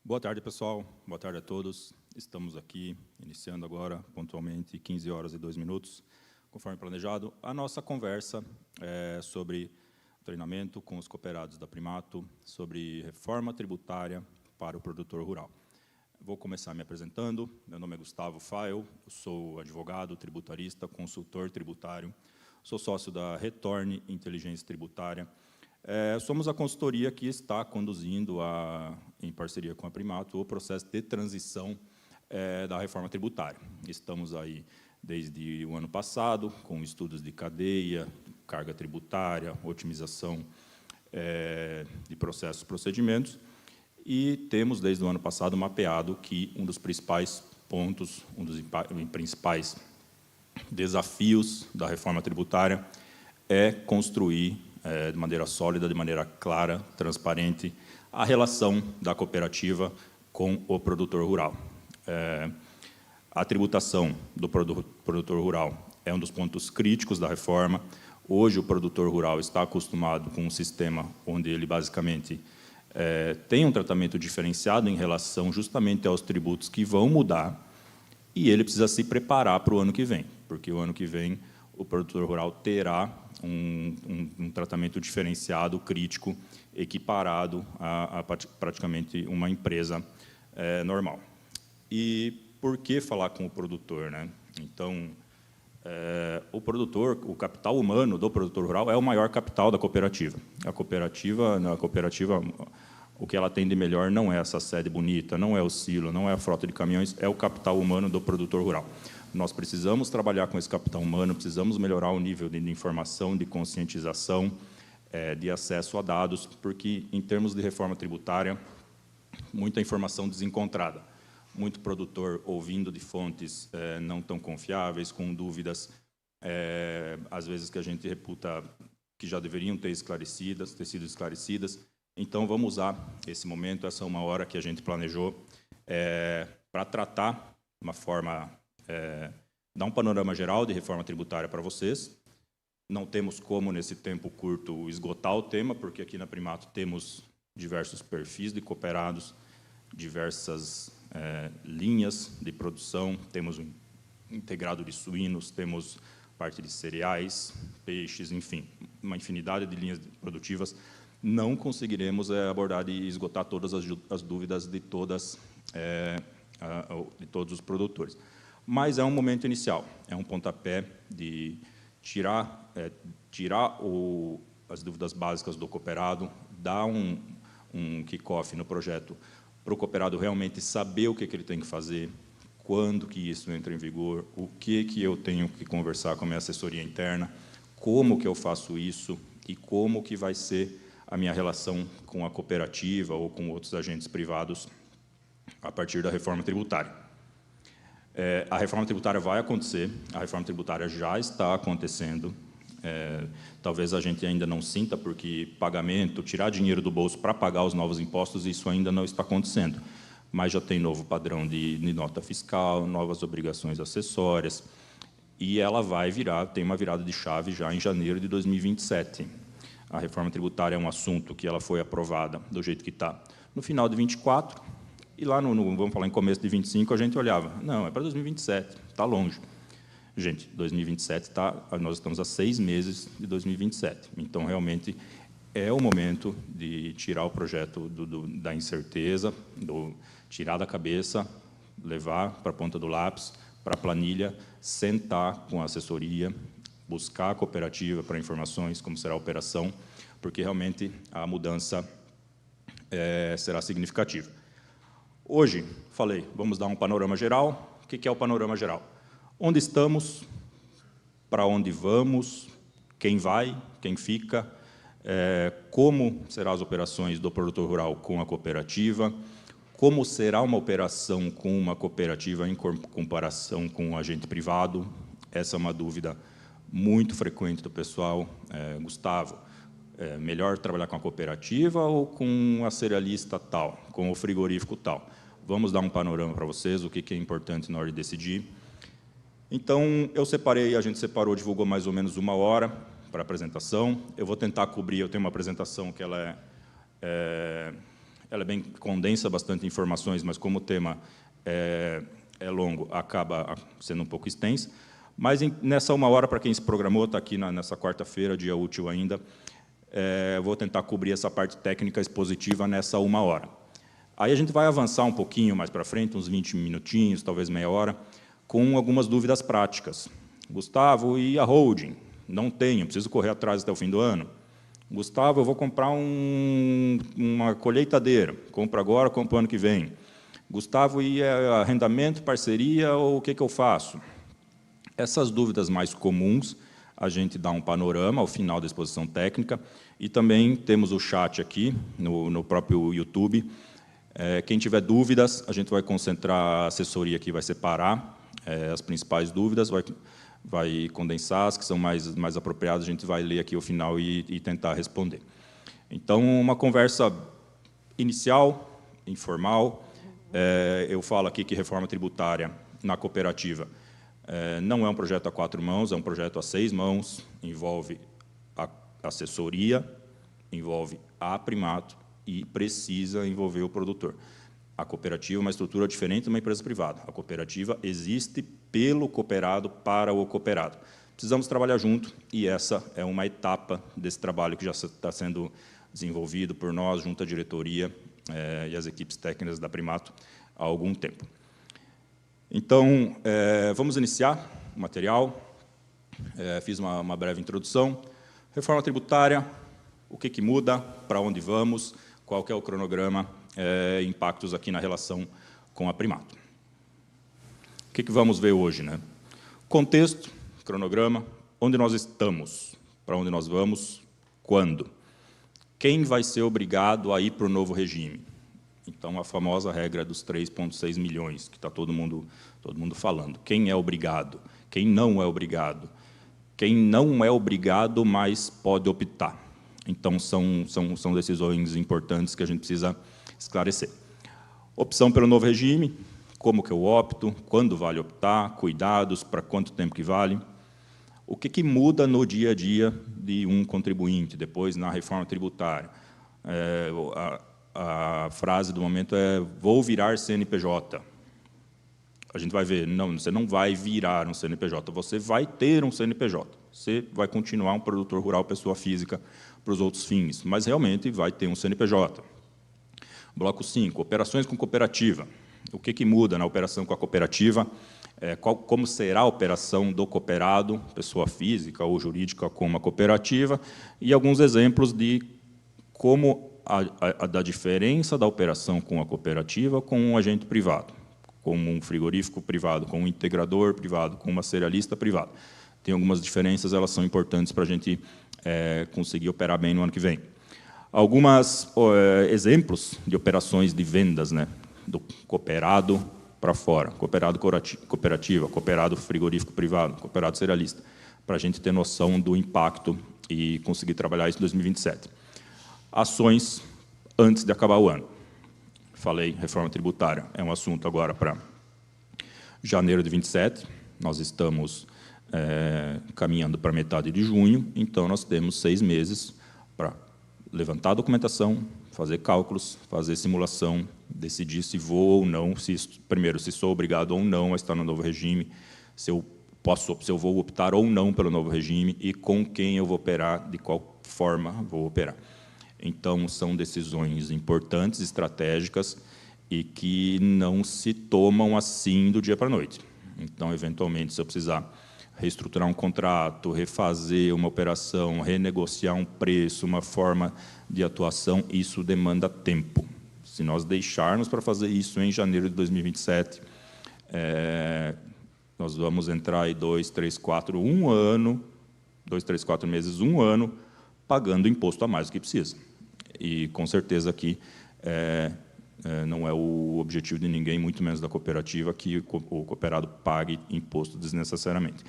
Boa tarde, pessoal. Boa tarde a todos. Estamos aqui, iniciando agora, pontualmente, 15 horas e 2 minutos, conforme planejado. A nossa conversa é sobre treinamento com os cooperados da Primato, sobre reforma tributária para o produtor rural. Vou começar me apresentando. Meu nome é Gustavo Fael, eu sou advogado, tributarista, consultor tributário, sou sócio da Retorne Inteligência Tributária. Somos a consultoria que está conduzindo, em parceria com a Primato, o processo de transição da reforma tributária. Estamos aí desde o ano passado, com estudos de cadeia, carga tributária, otimização de processos e procedimentos, e temos, desde o ano passado, mapeado que um dos principais pontos, um dos principais desafios da reforma tributária é construir de maneira sólida, de maneira clara, transparente, a relação da cooperativa com o produtor rural. A tributação do produtor rural é um dos pontos críticos da reforma. Hoje, o produtor rural está acostumado com um sistema onde ele, basicamente, tem um tratamento diferenciado em relação justamente aos tributos que vão mudar, e ele precisa se preparar para o ano que vem, porque o ano que vem o produtor rural terá um tratamento diferenciado, crítico, equiparado a praticamente uma empresa normal. E por que falar com o produtor, né? Então, o produtor, o capital humano do produtor rural é o maior capital da cooperativa. A cooperativa, o que ela tem de melhor não é essa sede bonita, não é o silo, não é a frota de caminhões, é o capital humano do produtor rural. Nós precisamos trabalhar com esse capital humano, precisamos melhorar o nível de informação, de conscientização, de acesso a dados, porque, em termos de reforma tributária, muita informação desencontrada, muito produtor ouvindo de fontes não tão confiáveis, com dúvidas, às vezes, que a gente reputa que já deveriam ter sido esclarecidas. Então, vamos usar esse momento, essa uma hora que a gente planejou, para tratar de uma forma... dar um panorama geral de reforma tributária para vocês. Não temos como, nesse tempo curto, esgotar o tema, porque aqui na Primato temos diversos perfis de cooperados, diversas linhas de produção, temos um integrado de suínos, temos parte de cereais, peixes, enfim, uma infinidade de linhas produtivas. Não conseguiremos abordar e esgotar todas as dúvidas de todos os produtores. Mas é um momento inicial, é um pontapé de tirar as dúvidas básicas do cooperado, dar um kick-off no projeto para o cooperado realmente saber o que ele tem que fazer, quando que isso entra em vigor, o que eu tenho que conversar com a minha assessoria interna, como que eu faço isso e como que vai ser a minha relação com a cooperativa ou com outros agentes privados a partir da reforma tributária. A reforma tributária vai acontecer, a reforma tributária já está acontecendo. Talvez a gente ainda não sinta, porque pagamento, tirar dinheiro do bolso para pagar os novos impostos, isso ainda não está acontecendo. Mas já tem novo padrão de nota fiscal, novas obrigações acessórias, e ela tem uma virada de chave já em janeiro de 2027. A reforma tributária é um assunto que ela foi aprovada do jeito que está no final de 24, e lá, vamos falar em começo de 25, a gente olhava, não, é para 2027, está longe. Gente, 2027, nós estamos a 6 meses de 2027. Então, realmente, é o momento de tirar o projeto da incerteza, tirar da cabeça, levar para a ponta do lápis, para a planilha, sentar com a assessoria, buscar a cooperativa para informações, como será a operação, porque, realmente, a mudança será significativa. Hoje, vamos dar um panorama geral. O que é o panorama geral? Onde estamos, para onde vamos, quem vai, quem fica, como serão as operações do produtor rural com a cooperativa, como será uma operação com uma cooperativa em comparação com um agente privado. Essa é uma dúvida muito frequente do pessoal. Gustavo, melhor trabalhar com a cooperativa ou com a cerealista tal, com o frigorífico tal? Vamos dar um panorama para vocês, o que é importante na hora de decidir. Então, a gente separou, divulgou mais ou menos 1 hora para a apresentação. Eu vou tentar cobrir, eu tenho uma apresentação que ela ela condensa bastante informações, mas como o tema é longo, acaba sendo um pouco extensa. Mas nessa 1 hora, para quem se programou, está aqui nessa quarta-feira, dia útil ainda, vou tentar cobrir essa parte técnica expositiva nessa 1 hora. Aí a gente vai avançar um pouquinho mais para frente, uns 20 minutinhos, talvez meia hora, com algumas dúvidas práticas. Gustavo, e a holding? Não tenho, preciso correr atrás até o fim do ano. Gustavo, eu vou comprar uma colheitadeira. Compro agora, compro ano que vem. Gustavo, e arrendamento, parceria, ou o que eu faço? Essas dúvidas mais comuns, a gente dá um panorama ao final da exposição técnica, e também temos o chat aqui, no próprio YouTube. Quem tiver dúvidas, a gente vai concentrar, a assessoria aqui vai separar as principais dúvidas, vai condensar as que são mais apropriadas, a gente vai ler aqui ao final e tentar responder. Então, uma conversa inicial, informal. Eu falo aqui que reforma tributária na cooperativa não é um projeto a 4 mãos, é um projeto a 6 mãos, envolve a assessoria, envolve a Primato e precisa envolver o produtor. A cooperativa é uma estrutura diferente de uma empresa privada. A cooperativa existe pelo cooperado para o cooperado. Precisamos trabalhar junto, e essa é uma etapa desse trabalho que já está sendo desenvolvido por nós, junto à diretoria e as equipes técnicas da Primato, há algum tempo. Então, vamos iniciar o material. Fiz uma breve introdução. Reforma tributária, o que muda, para onde vamos, qual que é o cronograma, impactos aqui na relação com a Primato. O que vamos ver hoje, né? Contexto, cronograma, onde nós estamos, para onde nós vamos, quando. Quem vai ser obrigado a ir para o novo regime? Então, a famosa regra dos 3,6 milhões, que está todo mundo falando. Quem é obrigado? Quem não é obrigado? Quem não é obrigado, mas pode optar. Então, são decisões importantes que a gente precisa esclarecer. Opção pelo novo regime, como que eu opto, quando vale optar, cuidados, para quanto tempo que vale. O que muda no dia a dia de um contribuinte, depois na reforma tributária. A frase do momento é: vou virar CNPJ. A gente vai ver, não, você não vai virar um CNPJ, você vai ter um CNPJ. Você vai continuar um produtor rural, pessoa física, para os outros fins, mas realmente vai ter um CNPJ. Bloco 5, operações com cooperativa. O que muda na operação com a cooperativa? Como será a operação do cooperado, pessoa física ou jurídica com uma cooperativa, e alguns exemplos de como da diferença da operação com a cooperativa com um agente privado, com um frigorífico privado, com um integrador privado, com uma cerealista privada. Tem algumas diferenças, elas são importantes para a gente conseguir operar bem no ano que vem. Alguns exemplos de operações de vendas, né, do cooperado para fora, cooperado cooperativa, cooperado frigorífico privado, cooperado cerealista, para a gente ter noção do impacto e conseguir trabalhar isso em 2027. Ações antes de acabar o ano. Falei, reforma tributária é um assunto agora para janeiro de 27. Nós estamos caminhando para metade de junho, então nós temos 6 meses para levantar a documentação, fazer cálculos, fazer simulação, decidir se vou ou não, primeiro, se sou obrigado ou não a estar no novo regime, se eu vou optar ou não pelo novo regime e com quem eu vou operar, de qual forma vou operar. Então, são decisões importantes, estratégicas, e que não se tomam assim do dia para a noite. Então, eventualmente, se eu precisar reestruturar um contrato, refazer uma operação, renegociar um preço, uma forma de atuação, isso demanda tempo. Se nós deixarmos para fazer isso em janeiro de 2027, nós vamos entrar aí 2, 3, 4 meses, um ano, pagando imposto a mais do que precisa. E, com certeza, aqui não é o objetivo de ninguém, muito menos da cooperativa, que o cooperado pague imposto desnecessariamente.